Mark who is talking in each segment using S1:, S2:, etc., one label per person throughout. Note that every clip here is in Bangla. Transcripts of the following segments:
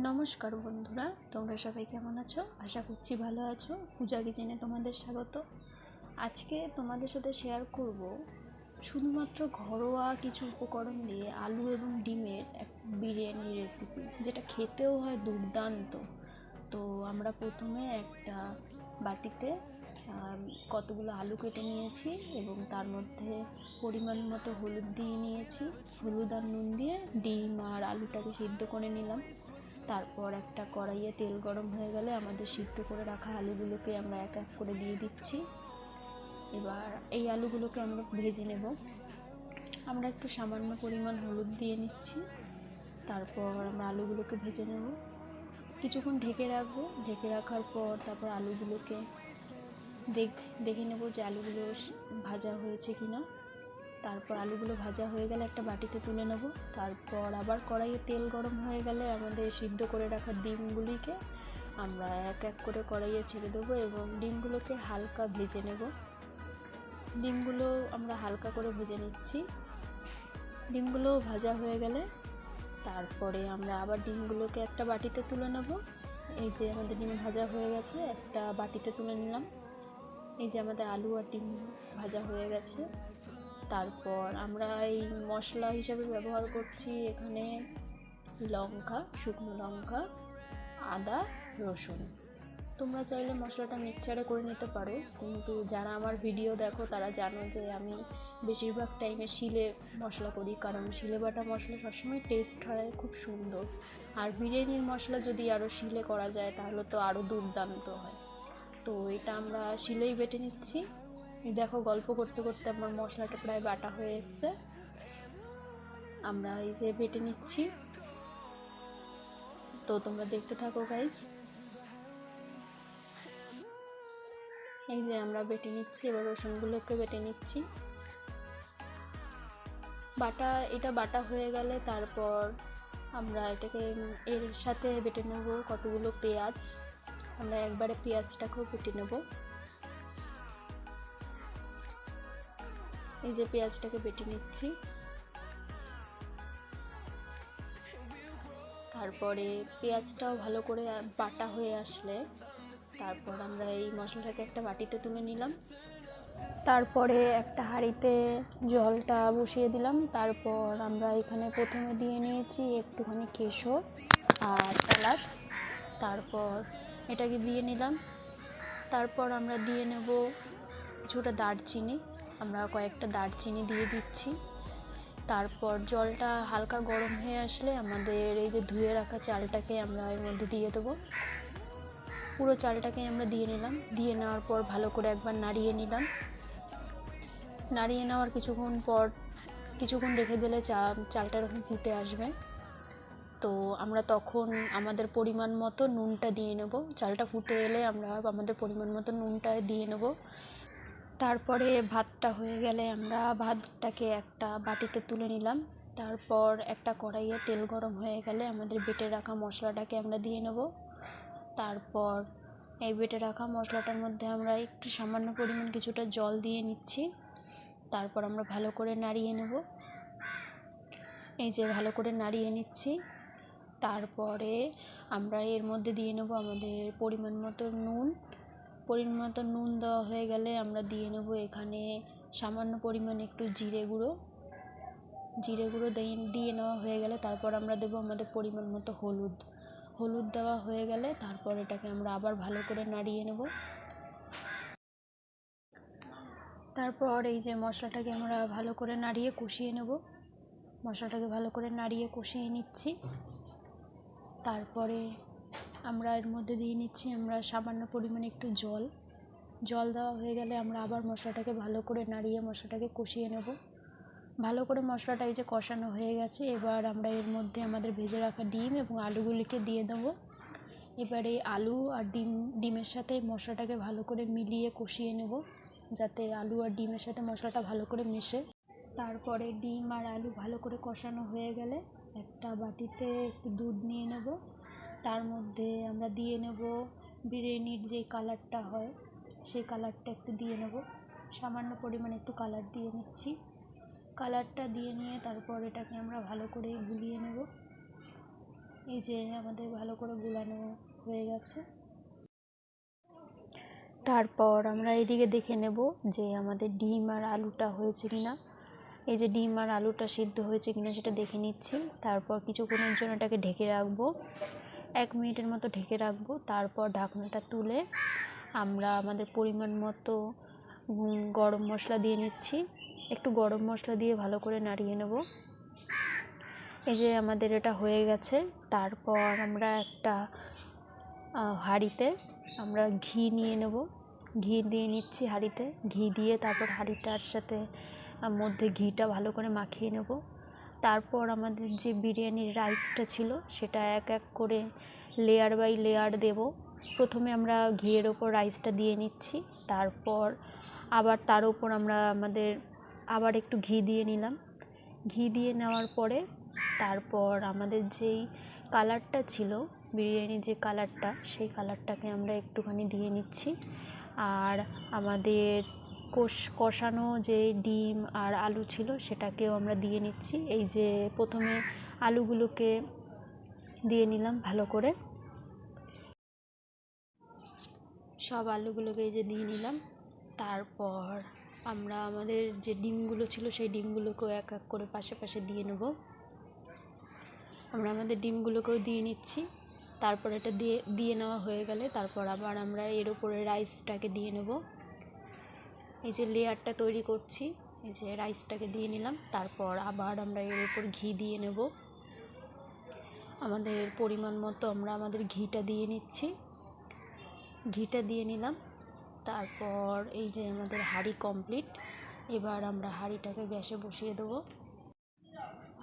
S1: নমস্কার বন্ধুরা, তোমরা সবাই কেমন আছো? আশা করছি ভালো আছো। পূজা কিচেনে তোমাদের স্বাগত। আজকে তোমাদের সাথে শেয়ার করব শুধুমাত্র ঘরোয়া কিছু উপকরণ দিয়ে আলু এবং ডিমের এক বিরিয়ানি রেসিপি, যেটা খেতেও হয় দুর্দান্ত। তো আমরা প্রথমে একটা বাটিতে কতগুলো আলু কেটে নিয়েছি এবং তার মধ্যে পরিমাণ মতো হলুদ দিয়ে নিয়েছি। হলুদ আর নুন দিয়ে ডিম আর আলুটাকে সিদ্ধ করে নিলাম। তারপর একটা কড়াইয়ে তেল গরম হয়ে গেলে আমাদের সিদ্ধ করে রাখা আলুগুলোকে আমরা এক এক করে দিয়ে দিচ্ছি। এবার এই আলুগুলোকে আমরা ভেজে নেব। আমরা একটু সামান্য পরিমাণ হলুদ দিয়ে নিচ্ছি। তারপর আমরা আলুগুলোকে ভেজে নেব, কিছুক্ষণ ঢেকে রাখবো। ঢেকে রাখার পর তারপর আলুগুলোকে দেখে নেব যে আলুগুলো ভাজা হয়েছে কিনা। তারপর আলুগুলো ভাজা হয়ে গেলে একটা বাটিতে তুলে নেব। তারপর আবার কড়াইয়ে তেল গরম হয়ে গেলে আমাদের সিদ্ধ করে রাখা ডিমগুলিকে আমরা এক এক করে কড়াইয়ে ছেড়ে দেবো এবং ডিমগুলোকে হালকা ভেজে নেব। ডিমগুলো আমরা হালকা করে ভেজে নিচ্ছি। ডিমগুলো ভাজা হয়ে গেলে তারপরে আমরা আবার ডিমগুলোকে একটা বাটিতে তুলে নেব। এই যে আমাদের ডিম ভাজা হয়ে গেছে, একটা বাটিতে তুলে নিলাম। এই যে আমাদের আলু আর ডিম ভাজা হয়ে গেছে। তারপর আমরা এই মশলা হিসাবে ব্যবহার করছি এখানে লঙ্কা, শুকনো লঙ্কা, আদা, রসুন। তোমরা চাইলে মশলাটা মিক্সচারে করে নিতে পারো, কিন্তু যারা আমার ভিডিও দেখো তারা জানো যে আমি বেশিরভাগ টাইমে শিলে মশলা করি, কারণ শিলে বাটা মশলা সবসময় টেস্ট হয় খুব সুন্দর। আর বিরিয়ানির মশলা যদি আরও শিলে করা যায় তাহলে তো আরও দুর্দান্ত হয়। তো এটা আমরা শিলেই বেটে নিচ্ছি। দেখো, গল্প করতে করতে আমার মশলাটা প্রায় বাটা হয়ে এসছে। আমরা এই যে বেটে নিচ্ছি, তো তোমরা দেখতে থাকো গাইস। এই যে আমরা বেটে নিচ্ছি, এবার রসুনগুলোকে বেটে নিচ্ছি। এটা বাটা হয়ে গেলে তারপর আমরা এটাকে এর সাথে বেটে নেব কতগুলো পেঁয়াজ। আমরা একবারে পেঁয়াজটাকেও বেটে নেব। এই যে পেঁয়াজটাকে বেটে নিচ্ছি। তারপরে পেঁয়াজটাও ভালো করে বাটা হয়ে আসলে তারপর আমরা এই মশলাটাকে একটা বাটিতে তুলে নিলাম। তারপরে একটা হাঁড়িতে জলটা বসিয়ে দিলাম। তারপর আমরা এখানে প্রথমে দিয়ে নিয়েছি একটুখানি কেশর আর এলাচ। তারপর এটাকে দিয়ে নিলাম। তারপর আমরা দিয়ে নেব কিছুটা দারচিনি। আমরা কয়েকটা দারচিনি দিয়ে দিচ্ছি। তারপর জলটা হালকা গরম হয়ে আসলে আমাদের এই যে ধুয়ে রাখা চালটাকে আমরা এর মধ্যে দিয়ে দেবো। পুরো চালটাকে আমরা দিয়ে নিলাম। দিয়ে নেওয়ার পর ভালো করে একবার নাড়িয়ে নিলাম। নাড়িয়ে নেওয়ার কিছুক্ষণ রেখে দিলে চালটা এরকম ফুটে আসবে। তো আমরা তখন আমাদের পরিমাণ মতো নুনটা দিয়ে নেব। চালটা ফুটে এলে আমরা আমাদের পরিমাণ মতো নুনটা দিয়ে নেব। তারপরে ভাতটা হয়ে গেলে আমরা ভাতটাকে একটা বাটিতে তুলে নিলাম। তারপর একটা কড়াইয়ে তেল গরম হয়ে গেলে আমাদের বেটে রাখা মশলাটাকে আমরা দিয়ে নেব। তারপর এই বেটে রাখা মশলাটার মধ্যে আমরা একটু সামান্য পরিমাণ কিছুটা জল দিয়ে নিচ্ছি। তারপর আমরা ভালো করে নাড়িয়ে নেব। এই যে ভালো করে নাড়িয়ে নিচ্ছি। তারপরে আমরা এর মধ্যে দিয়ে নেব আমাদের পরিমাণ মতো নুন। পরিমাণ মতো নুন দেওয়া হয়ে গেলে আমরা দিয়ে নেব এখানে সামান্য পরিমাণ একটু জিরে গুঁড়ো দিয়ে নেওয়া হয়ে গেলে তারপর আমরা দেবো আমাদের পরিমাণ মতো হলুদ দেওয়া হয়ে গেলে তারপর এটাকে আমরা আবার ভালো করে নাড়িয়ে নেব। তারপর এই যে মশলাটাকে আমরা ভালো করে নাড়িয়ে কষিয়ে নেব। মশলাটাকে ভালো করে নাড়িয়ে কষিয়ে নিচ্ছি। তারপরে আমরা এর মধ্যে দিয়ে নিচ্ছি আমরা সামান্য পরিমাণে একটু জল দেওয়া হয়ে গেলে আমরা আবার মশলাটাকে ভালো করে নাড়িয়ে মশলাটাকে কষিয়ে নেব। ভালো করে মশলাটা এই যে কষানো হয়ে গেছে, এবার আমরা এর মধ্যে আমাদের ভেজে রাখা ডিম এবং আলুগুলিকে দিয়ে দেবো। এবার এই আলু আর ডিমের সাথে মশলাটাকে ভালো করে মিলিয়ে কষিয়ে নেব, যাতে আলু আর ডিমের সাথে মশলাটা ভালো করে মেশে। তারপরে ডিম আর আলু ভালো করে কষানো হয়ে গেলে একটা বাটিতে একটু দুধ নিয়ে নেব। তার মধ্যে আমরা দিয়ে নেব বিরিয়ানির যে কালারটা হয় সেই কালারটা একটু দিয়ে নেব। সামান্য পরিমাণে একটু কালার দিয়ে নিচ্ছি। কালারটা দিয়ে নিয়ে তারপর এটাকে আমরা ভালো করে গুলিয়ে নেব। এই যে আমাদের ভালো করে গুলানো হয়ে গেছে। তারপর আমরা এদিকে দেখে নেব যে আমাদের ডিম আর আলুটা হয়েছে কিনা। এই যে ডিম আর আলুটা সিদ্ধ হয়েছে কিনা সেটা দেখে নিচ্ছি। তারপর কিছুক্ষণের জন্য এটাকে ঢেকে রাখবো, 1 মিনিটের মতো ঢেকে রাখবো। তারপর ঢাকনাটা তুলে আমরা আমাদের পরিমাণ মতো গরম মশলা দিয়ে নিচ্ছি। একটু গরম মশলা দিয়ে ভালো করে নাড়িয়ে নেব। এই যে আমাদের এটা হয়ে গেছে। তারপর আমরা একটা হাঁড়িতে আমরা ঘি নিয়ে নেব, ঘি দিয়ে নিচ্ছি হাঁড়িতে। ঘি দিয়ে তারপর হাঁড়িটার সাথে মধ্যে ঘিটা ভালো করে মাখিয়ে নেব। তারপর আমাদের যে বিরিয়ানির রাইসটা ছিল সেটা এক এক করে লেয়ার বাই লেয়ার দেব। প্রথমে আমরা ঘিয়ের ওপর রাইসটা দিয়ে নিচ্ছি, তারপর আবার তার উপর আমরা আবার একটু ঘি দিয়ে নিলাম। ঘি দিয়ে নেওয়ার পরে তারপর আমাদের যেই কালারটা ছিল, বিরিয়ানির যে কালারটা, সেই কালারটাকে আমরা একটুখানি দিয়ে নিচ্ছি। আর আমাদের কষানো যে ডিম আর আলু ছিল সেটাকেও আমরা দিয়ে নিচ্ছি। এই যে প্রথমে আলুগুলোকে দিয়ে নিলাম ভালো করে, সব আলুগুলোকে এই যে দিয়ে নিলাম। তারপর আমরা আমাদের যে ডিমগুলো ছিল সেই ডিমগুলোকেও এক এক করে পাশে পাশে দিয়ে নেব। আমরা আমাদের ডিমগুলোকেও দিয়ে নিচ্ছি। তারপর এটা দিয়ে নেওয়া হয়ে গেলে তারপর আবার আমরা এর উপরে রাইসটাকে দিয়ে নেব। এই যে লেয়ারটা তৈরি করছি, এই যে রাইসটাকে দিয়ে নিলাম। তারপর আবার আমরা এর উপর ঘি দিয়ে নেব। আমাদের পরিমাণ মতো আমরা আমাদের ঘিটা দিয়ে নিচ্ছি, ঘিটা দিয়ে নিলাম। তারপর এই যে আমাদের হাঁড়ি কমপ্লিট। এবার আমরা হাঁড়িটাকে গ্যাসে বসিয়ে দেবো।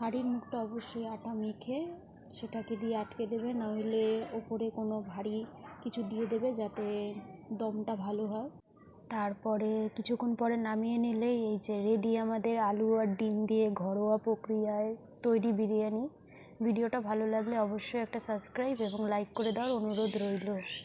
S1: হাঁড়ির মুখটা অবশ্যই আটা মেখে সেটাকে দিয়ে আটকে দেবে, নইলে ওপরে কোনো ভারী কিছু দিয়ে দেবে যাতে দমটা ভালো হয়। তারপরে কিছুক্ষণ পরে নামিয়ে নিলেই এই যে রেডি আমাদের আলু আর ডিম দিয়ে ঘরোয়া প্রক্রিয়ায় তৈরি বিরিয়ানি। ভিডিওটা ভালো লাগলে অবশ্যই একটা সাবস্ক্রাইব এবং লাইক করে দেওয়ার অনুরোধ রইল।